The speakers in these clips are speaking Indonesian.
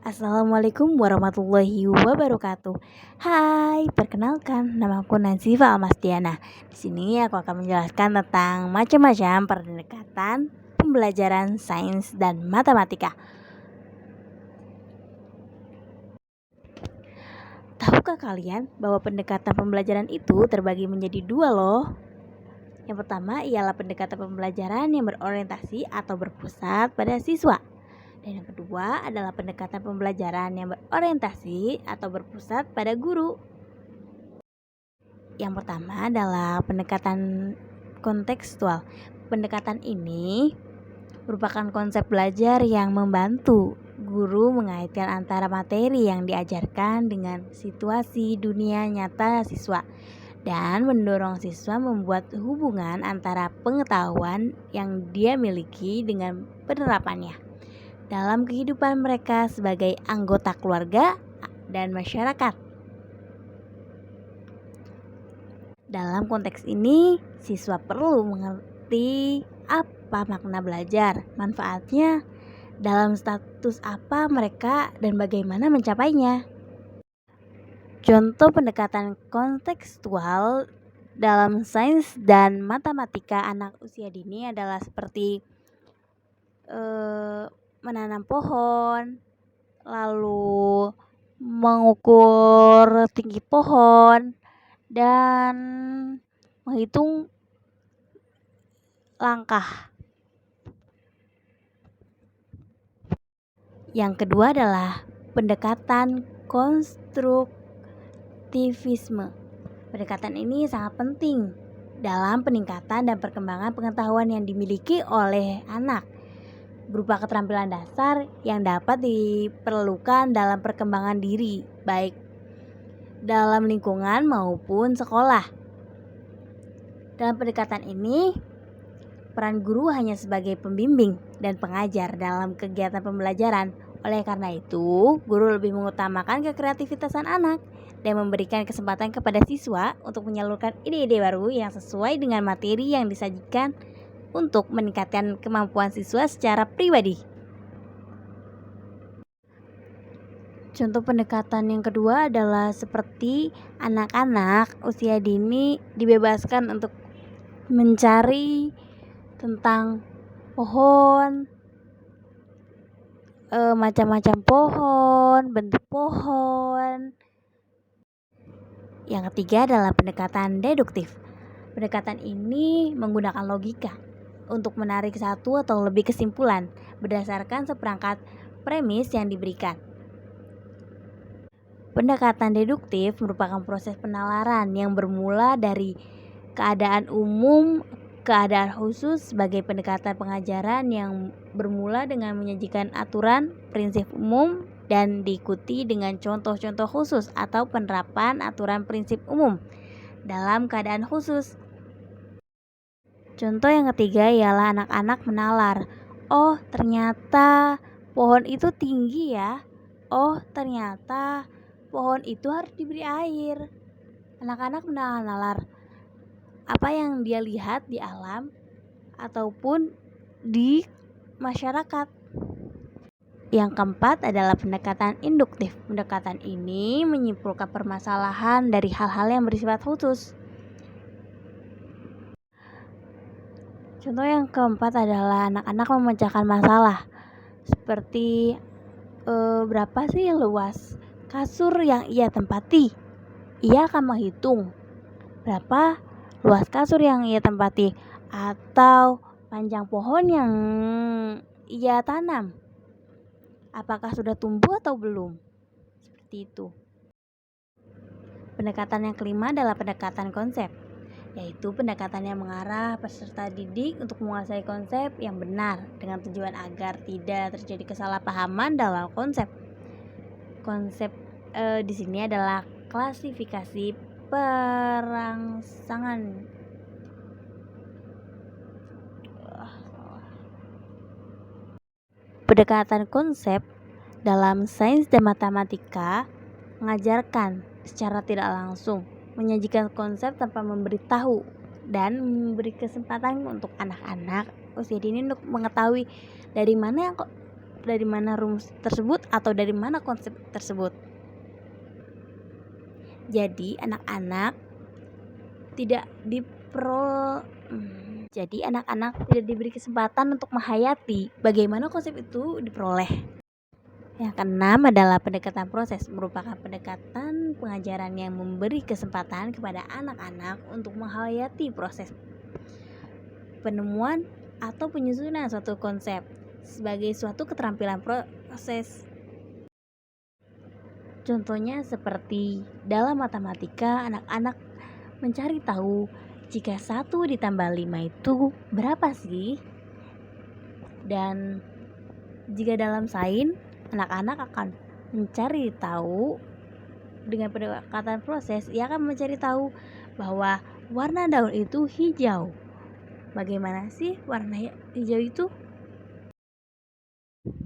Assalamualaikum warahmatullahi wabarakatuh. Hai, perkenalkan, namaku Nazifa Almasdiana. Di sini aku akan menjelaskan tentang macam-macam pendekatan pembelajaran sains dan matematika. Tahukah kalian bahwa pendekatan pembelajaran itu terbagi menjadi dua loh? Yang pertama ialah pendekatan pembelajaran yang berorientasi atau berpusat pada siswa. Dan yang kedua adalah pendekatan pembelajaran yang berorientasi atau berpusat pada guru. Yang pertama adalah pendekatan kontekstual. Pendekatan ini merupakan konsep belajar yang membantu guru mengaitkan antara materi yang diajarkan dengan situasi dunia nyata siswa dan mendorong siswa membuat hubungan antara pengetahuan yang dia miliki dengan penerapannya dalam kehidupan mereka sebagai anggota keluarga dan masyarakat. Dalam konteks ini, siswa perlu mengerti apa makna belajar, manfaatnya, dalam status apa mereka, dan bagaimana mencapainya. Contoh pendekatan kontekstual dalam sains dan matematika anak usia dini adalah seperti menanam pohon, lalu mengukur tinggi pohon, dan menghitung langkah. Yang kedua adalah pendekatan konstruktivisme. Pendekatan ini sangat penting dalam peningkatan dan perkembangan pengetahuan yang dimiliki oleh anak, berupa keterampilan dasar yang dapat diperlukan dalam perkembangan diri, baik dalam lingkungan maupun sekolah. Dalam pendekatan ini, peran guru hanya sebagai pembimbing dan pengajar dalam kegiatan pembelajaran. Oleh karena itu, guru lebih mengutamakan kekreativitasan anak dan memberikan kesempatan kepada siswa untuk menyalurkan ide-ide baru yang sesuai dengan materi yang disajikan untuk meningkatkan kemampuan siswa secara pribadi. Contoh pendekatan yang kedua adalah seperti anak-anak usia dini dibebaskan untuk mencari tentang pohon, macam-macam pohon, bentuk pohon. Yang ketiga adalah pendekatan deduktif. Pendekatan ini menggunakan logika untuk menarik satu atau lebih kesimpulan berdasarkan seperangkat premis yang diberikan. Pendekatan deduktif merupakan proses penalaran yang bermula dari keadaan umum, keadaan khusus sebagai pendekatan pengajaran yang bermula dengan menyajikan aturan, prinsip umum, dan diikuti dengan contoh-contoh khusus atau penerapan aturan prinsip umum dalam keadaan khusus. Contoh yang ketiga ialah anak-anak menalar. Oh, ternyata pohon itu tinggi ya. Oh, ternyata pohon itu harus diberi air. Anak-anak menalar apa yang dia lihat di alam ataupun di masyarakat. Yang keempat adalah pendekatan induktif. Pendekatan ini menyimpulkan permasalahan dari hal-hal yang bersifat khusus. Contoh yang keempat adalah anak-anak memecahkan masalah. Seperti berapa sih luas kasur yang ia tempati? Ia akan menghitung berapa luas kasur yang ia tempati atau panjang pohon yang ia tanam. Apakah sudah tumbuh atau belum? Seperti itu. Pendekatan yang kelima adalah pendekatan konsep, yaitu pendekatan yang mengarah peserta didik untuk menguasai konsep yang benar dengan tujuan agar tidak terjadi kesalahpahaman dalam konsep. Konsep di sini adalah klasifikasi perangsangan. Pendekatan konsep dalam sains dan matematika mengajarkan secara tidak langsung, menyajikan konsep tanpa memberitahu dan memberi kesempatan untuk anak-anak usia dini untuk mengetahui dari mana dari mana rumus tersebut atau dari mana konsep tersebut. Jadi anak-anak tidak diberi kesempatan untuk menghayati bagaimana konsep itu diperoleh. Yang keenam adalah pendekatan proses, merupakan pendekatan pengajaran yang memberi kesempatan kepada anak-anak untuk menghayati proses penemuan atau penyusunan suatu konsep sebagai suatu keterampilan proses. Contohnya seperti dalam matematika, anak-anak mencari tahu jika 1 ditambah 5 itu berapa sih? Dan jika dalam sains, anak-anak akan mencari tahu dengan pendekatan proses, ia akan mencari tahu bahwa warna daun itu hijau. Bagaimana sih warna hijau itu?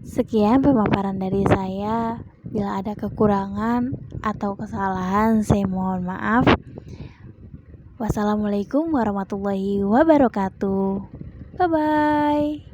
Sekian pemaparan dari saya. Bila ada kekurangan atau kesalahan, saya mohon maaf. Wassalamualaikum warahmatullahi wabarakatuh. Bye-bye.